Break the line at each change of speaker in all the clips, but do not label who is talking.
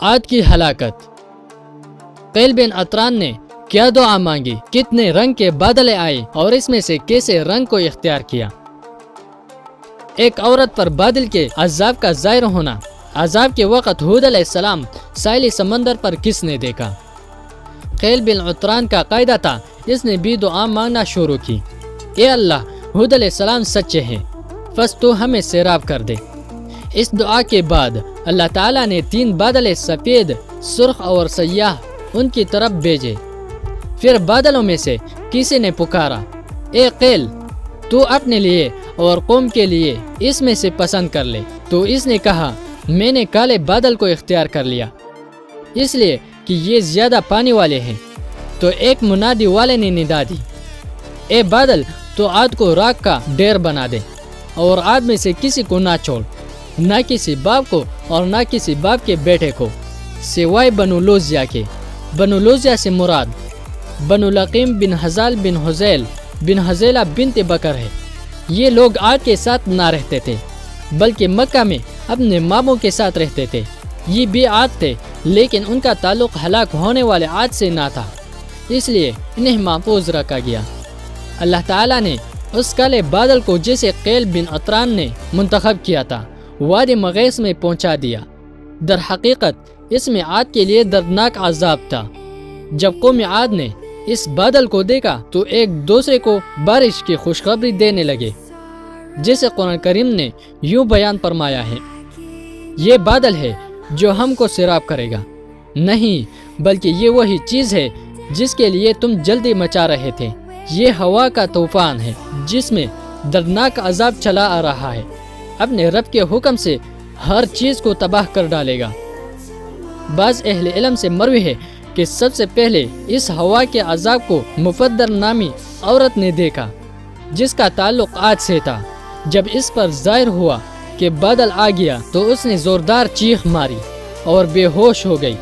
عاد کی ہلاکت۔ قیل بن عطران نے کیا دعا مانگی، کتنے رنگ کے بادل آئے اور اس میں سے کیسے رنگ کو اختیار کیا۔ ایک عورت پر بادل کے عذاب کا ظاہر ہونا۔ عذاب کے وقت ہود علیہ السلام ساحلی سمندر پر کس نے دیکھا؟ قیل بن عطران کا قاعدہ تھا، اس نے بھی دعا مانگنا شروع کی، اے اللہ، ہود علیہ السلام سچے ہیں، بس تو ہمیں سیراب کر دے۔ اس دعا کے بعد اللہ تعالیٰ نے 3 بادل سفید، سرخ اور سیاہ ان کی طرف بھیجے۔ پھر بادلوں میں سے کسی نے پکارا، اے قیل، تو اپنے لیے اور قوم کے لیے اس میں سے پسند کر لے۔ تو اس نے کہا، میں نے کالے بادل کو اختیار کر لیا، اس لیے کہ یہ زیادہ پانی والے ہیں۔ تو ایک منادی والے نے ندا دی، اے بادل، تو عاد کو راکھ کا ڈیر بنا دے اور عاد میں سے کسی کو نہ چھوڑ، نہ کسی باپ کو اور نہ کسی باپ کے بیٹے کو، سوائے بنو لوزیا کے۔ بنو لوزیا سے مراد بنو لقیم بن حزال بن حزیل بن حزیلہ بنت بکر ہے۔ یہ لوگ عاد کے ساتھ نہ رہتے تھے بلکہ مکہ میں اپنے ماموں کے ساتھ رہتے تھے۔ یہ بھی عاد تھے لیکن ان کا تعلق ہلاک ہونے والے عاد سے نہ تھا، اس لیے انہیں محفوظ رکھا گیا۔ اللہ تعالیٰ نے اس کالے بادل کو جسے قیل بن عطران نے منتخب کیا تھا وادی مغیث میں پہنچا دیا۔ در حقیقت اس میں عاد کے لیے دردناک عذاب تھا۔ جب قوم عاد نے اس بادل کو دیکھا تو ایک دوسرے کو بارش کی خوشخبری دینے لگے، جسے قرآن کریم نے یوں بیان فرمایا ہے، یہ بادل ہے جو ہم کو سیراب کرے گا، نہیں بلکہ یہ وہی چیز ہے جس کے لیے تم جلدی مچا رہے تھے۔ یہ ہوا کا طوفان ہے جس میں دردناک عذاب چلا آ رہا ہے، اپنے رب کے حکم سے ہر چیز کو تباہ کر ڈالے گا۔ بعض اہل علم سے مروی ہے کہ سب سے پہلے اس ہوا کے عذاب کو مفدر نامی عورت نے دیکھا جس کا تعلق عاد سے تھا۔ جب اس پر ظاہر ہوا کہ بادل آ گیا تو اس نے زوردار چیخ ماری اور بے ہوش ہو گئی۔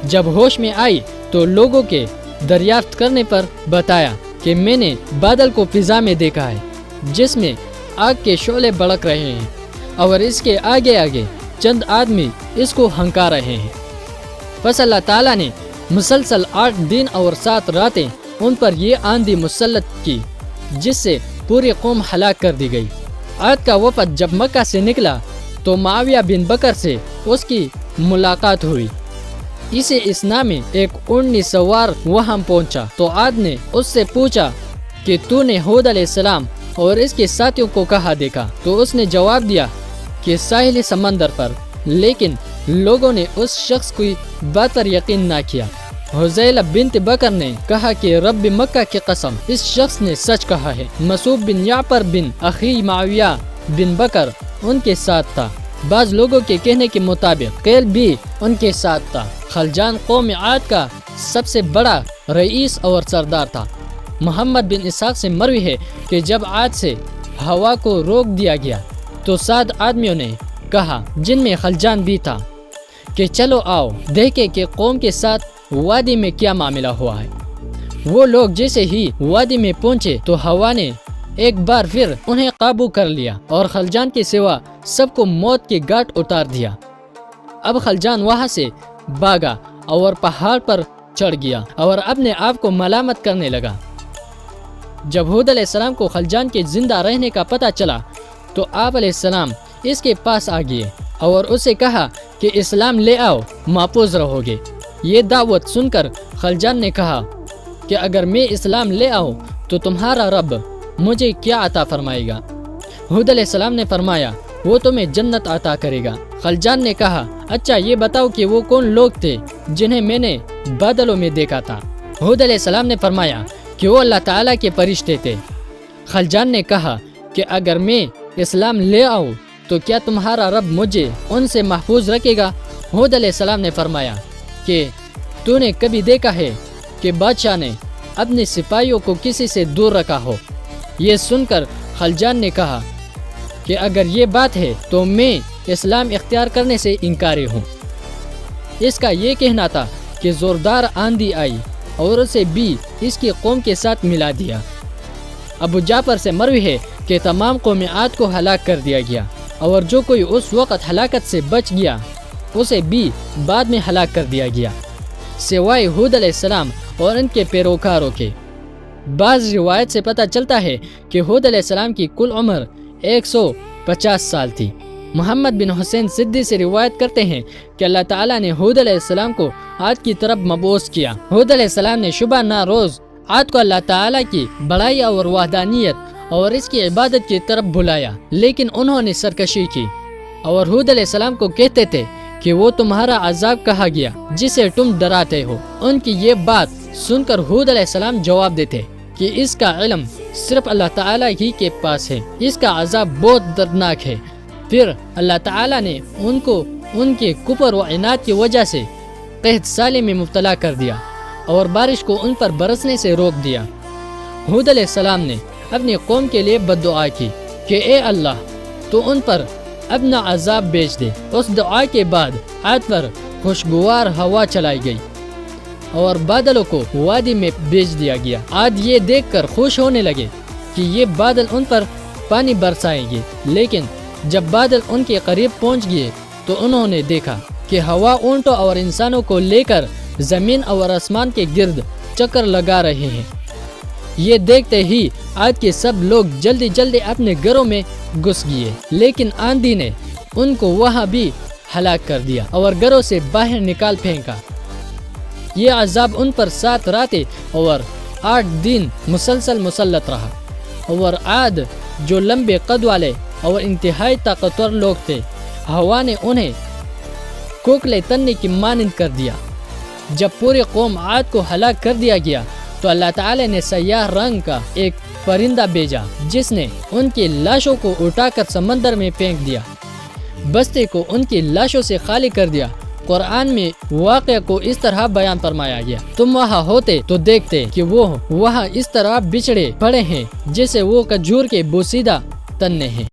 جب ہوش میں آئی تو لوگوں کے دریافت کرنے پر بتایا کہ میں نے بادل کو فضا میں دیکھا ہے جس میں آگ کے شعلے بھڑک رہے ہیں اور اس کے آگے آگے چند آدمی اس کو ہنکا رہے ہیں۔ پس اللہ تعالیٰ نے مسلسل 8 دن اور 7 راتیں ان پر یہ آندھی مسلط کی جس سے پوری قوم ہلاک کر دی گئی۔ عاد کا وفد جب مکہ سے نکلا تو معاویہ بن بکر سے اس کی ملاقات ہوئی۔ اسی اثناء میں ایک اونٹنی سوار وہاں پہنچا تو عاد نے اس سے پوچھا کہ تو نے ہود علیہ السلام اور اس کے ساتھیوں کو کہاں دیکھا؟ تو اس نے جواب دیا کہ ساحل سمندر پر، لیکن لوگوں نے اس شخص کی بات پر یقین نہ کیا۔ حزیلہ بنت بکر نے کہا کہ رب مکہ کی قسم، اس شخص نے سچ کہا ہے۔ مسعود بن یعفر بن اخی معاویہ بن بکر ان کے ساتھ تھا۔ بعض لوگوں کے کہنے کے مطابق قیل بھی ان کے ساتھ تھا۔ خلجان قوم عاد کا سب سے بڑا رئیس اور سردار تھا۔ محمد بن اسحاق سے مروی ہے کہ جب عاد سے ہوا کو روک دیا گیا تو 7 آدمیوں نے کہا، جن میں خلجان بھی تھا، کہ چلو آؤ دیکھیں کہ قوم کے ساتھ وادی میں کیا معاملہ ہوا ہے۔ وہ لوگ جیسے ہی وادی میں پہنچے تو ہوا نے ایک بار پھر انہیں قابو کر لیا اور خلجان کے سوا سب کو موت کے گھاٹ اتار دیا۔ اب خلجان وہاں سے بھاگا اور پہاڑ پر چڑھ گیا اور اپنے آپ کو ملامت کرنے لگا۔ جب ہود علیہ السلام کو خلجان کے زندہ رہنے کا پتہ چلا تو آپ علیہ السلام اس کے پاس آ گئے اور اسے کہا کہ اسلام لے آؤ، محفوظ رہو گے۔ یہ دعوت سن کر خلجان نے کہا کہ اگر میں اسلام لے آؤں تو تمہارا رب مجھے کیا عطا فرمائے گا؟ ہود علیہ السلام نے فرمایا، وہ تمہیں جنت عطا کرے گا۔ خلجان نے کہا، اچھا یہ بتاؤ کہ وہ کون لوگ تھے جنہیں میں نے بادلوں میں دیکھا تھا؟ ہود علیہ السلام نے فرمایا کہ وہ اللہ تعالیٰ کے فرشتے تھے۔ خلجان نے کہا کہ اگر میں اسلام لے آؤں تو کیا تمہارا رب مجھے ان سے محفوظ رکھے گا؟ ہود علیہ السلام نے فرمایا کہ تو نے کبھی دیکھا ہے کہ بادشاہ نے اپنے سپاہیوں کو کسی سے دور رکھا ہو؟ یہ سن کر خلجان نے کہا کہ اگر یہ بات ہے تو میں اسلام اختیار کرنے سے انکاری ہوں۔ اس کا یہ کہنا تھا کہ زوردار آندھی آئی اور اسے بھی اس کی قوم کے ساتھ ملا دیا۔ ابو جعفر سے مروی ہے کہ تمام قوم عاد کو ہلاک کر دیا گیا، اور جو کوئی اس وقت ہلاکت سے بچ گیا اسے بھی بعد میں ہلاک کر دیا گیا سوائے ہود علیہ السلام اور ان کے پیروکاروں کے۔ بعض روایت سے پتہ چلتا ہے کہ ہود علیہ السلام کی کل عمر 150 سال تھی۔ محمد بن حسین صدی سے روایت کرتے ہیں کہ اللہ تعالیٰ نے ہود علیہ السلام کو عاد کی طرف مبعوث کیا۔ ہود علیہ السلام نے شبہ نہ روز عاد کو اللہ تعالیٰ کی بڑائی اور وحدانیت اور اس کی عبادت کی طرف بلایا، لیکن انہوں نے سرکشی کی اور ہود علیہ السلام کو کہتے تھے کہ وہ تمہارا عذاب کہا گیا جسے تم ڈراتے ہو۔ ان کی یہ بات سن کر ہود علیہ السلام جواب دیتے کہ اس کا علم صرف اللہ تعالیٰ ہی کے پاس ہے، اس کا عذاب بہت دردناک ہے۔ پھر اللہ تعالیٰ نے ان کو ان کے کفر و عناد کی وجہ سے قحط سالی میں مبتلا کر دیا اور بارش کو ان پر برسنے سے روک دیا۔ ہود علیہ السلام نے اپنی قوم کے لیے بد دعا کی کہ اے اللہ تو ان پر اپنا عذاب بھیج دے۔ اس دعا کے بعد عاد پر خوشگوار ہوا چلائی گئی اور بادلوں کو وادی میں بھیج دیا گیا۔ عاد یہ دیکھ کر خوش ہونے لگے کہ یہ بادل ان پر پانی برسائیں گے، لیکن جب بادل ان کے قریب پہنچ گئے تو انہوں نے دیکھا کہ ہوا اونٹوں اور انسانوں کو لے کر زمین اور آسمان کے گرد چکر لگا رہے ہیں۔ یہ دیکھتے ہی عاد کے سب لوگ جلدی جلدی اپنے گھروں میں گھس گئے، لیکن آندھی نے ان کو وہاں بھی ہلاک کر دیا اور گھروں سے باہر نکال پھینکا۔ یہ عذاب ان پر 7 راتیں اور 8 دن مسلسل مسلط رہا، اور عاد جو لمبے قد والے اور انتہائی طاقتور لوگ تھے، ہوا نے انہیں کوکلے تننے کی مانند کر دیا۔ جب پوری قوم عاد کو ہلاک کر دیا گیا تو اللہ تعالی نے سیاہ رنگ کا ایک پرندہ بھیجا جس نے ان کی لاشوں کو اٹھا کر سمندر میں پھینک دیا، بستے کو ان کی لاشوں سے خالی کر دیا۔ قرآن میں واقعہ کو اس طرح بیان فرمایا گیا، تم وہاں ہوتے تو دیکھتے کہ وہ وہاں اس طرح بچھڑے پڑے ہیں جیسے وہ کھجور کے بوسیدہ تنے ہیں۔